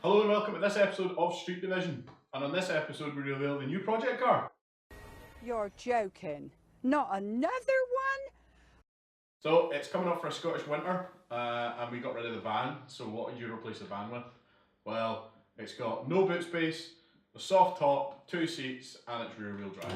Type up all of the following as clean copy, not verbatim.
Hello and welcome to this episode of Street Division, and on this episode we reveal the new project car. You're joking. Not another one? So it's coming up for a Scottish winter, and we got rid of the van. So what would you replace the van with? Well, it's got no boot space, a soft top, 2 seats, and it's rear wheel drive.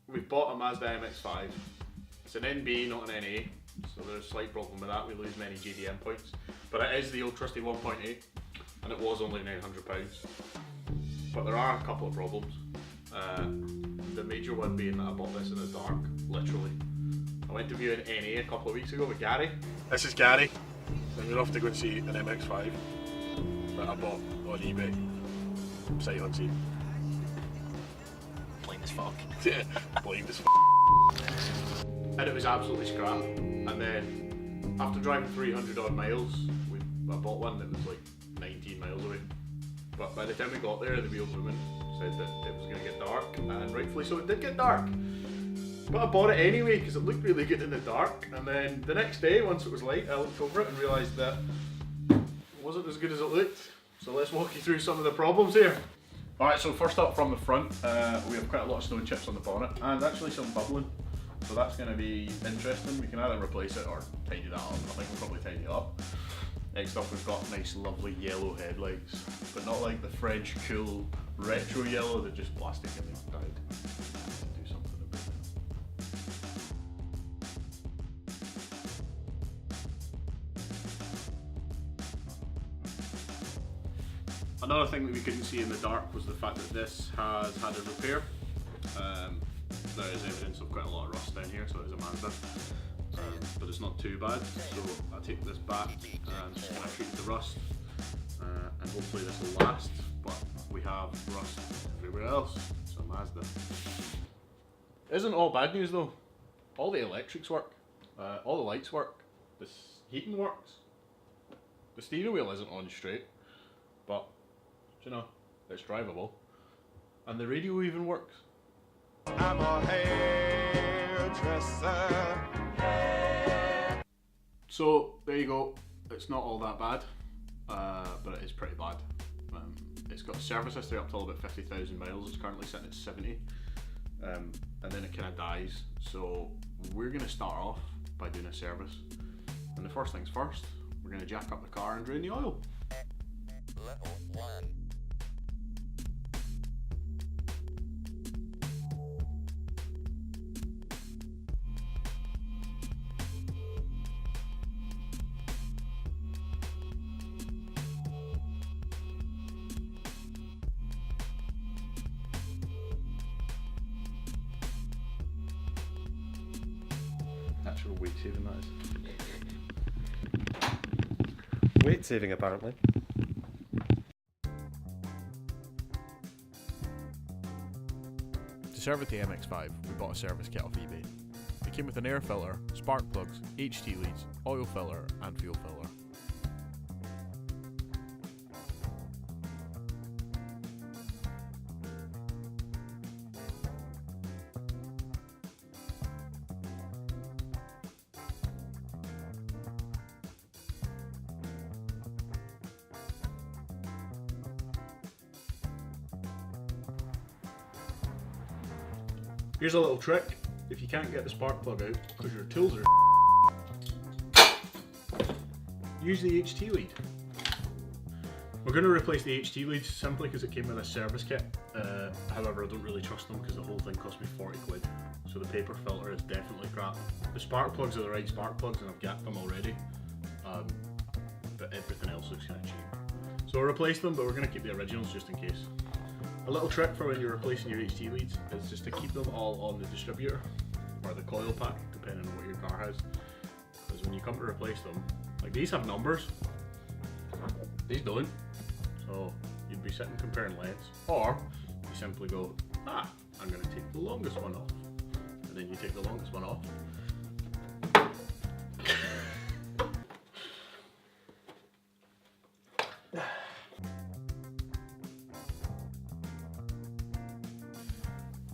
We've bought a Mazda MX-5. It's an NB, not an NA, so there's a slight problem with that. We lose many GDM points, but it is the old trusty 1.8, and it was only £900. But there are a couple of problems. The major one being that I bought this in the dark, literally. I went to view an NA a couple of weeks ago with Gary. This is Gary, and we're off to go and see an MX-5 that I bought on eBay, sight unseen. Blind as fuck. Yeah, blind as fuck. And it was absolutely scrap. And then after driving 300 odd miles, I bought one that was like 19 miles away. But by the time we got there, the wheel woman said that it was going to get dark, and rightfully so, it did get dark. But I bought it anyway because it looked really good in the dark. And then the next day, once it was light, I looked over it and realised that it wasn't as good as it looked. So let's walk you through some of the problems here. Alright, so first up from the front, we have quite a lot of stone chips on the bonnet and actually some bubbling. So that's going to be interesting. We can either replace it or tidy that up. I think we'll probably tidy it up. Next up we've got nice lovely yellow headlights, but not like the French cool retro yellow that just plastic and they've died. Do something about it. Another thing that we couldn't see in the dark was the fact that this has had a repair. There is evidence of quite a lot of rust down here, so it is a Mazda. But it's not too bad, so I'll take this back and just kind of treat the rust, and hopefully this will last, but we have rust everywhere else, so Mazda. Isn't all bad news though. All the electrics work, all the lights work, the heating works, the steering wheel isn't on straight, but you know, it's drivable, and the radio even works. I'm a hairdresser. So there you go. It's not all that bad, but it is pretty bad. It's got a service history up till about 50,000 miles. It's currently sitting at 70, and then it kind of dies. So we're going to start off by doing a service. And the first things first, we're going to jack up the car and drain the oil. Level 1. Natural weight saving, that is. Weight saving, apparently. To service the MX-5, we bought a service kit off eBay. It came with an air filter, spark plugs, HT leads, oil filter and fuel filter. Here's a little trick. If you can't get the spark plug out because your tools are use the HT lead. We're going to replace the HT leads simply because it came with a service kit. However, I don't really trust them because the whole thing cost me 40 quid. So the paper filter is definitely crap. The spark plugs are the right spark plugs and I've got them already. But everything else looks kind of cheap. So we'll replace them, but we're going to keep the originals just in case. A little trick for when you're replacing your HT leads is just to keep them all on the distributor or the coil pack, depending on what your car has. Because when you come to replace them, like these have numbers, these don't. So you'd be sitting comparing lengths. Or you simply go, I'm going to take the longest one off. And then you take the longest one off.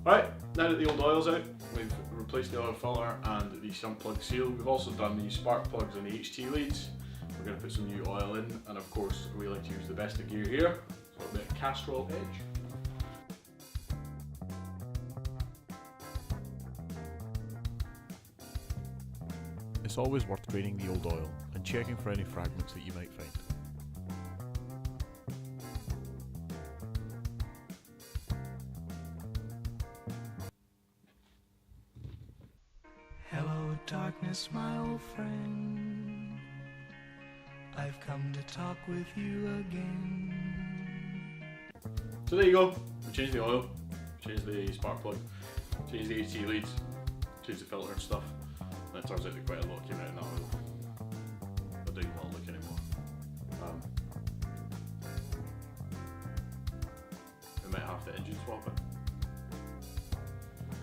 Right, now that the old oil's out, we've replaced the oil filter and the sump plug seal. We've also done the spark plugs and the HT leads. We're going to put some new oil in, and of course we like to use the best of gear here, so a bit of Castrol edge. It's always worth draining the old oil and checking for any fragments that you might find. Hello, darkness, my old friend. I've come to talk with you again. So there you go. We changed the oil, changed the spark plug, changed the HT leads, changed the filter and stuff. And it turns out that quite a lot came out in that oil. I don't want to look anymore. We might have to engine swap it.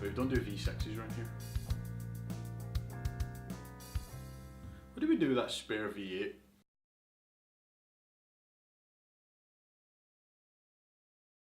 But we don't do V6s around here. What do we do with that spare V8?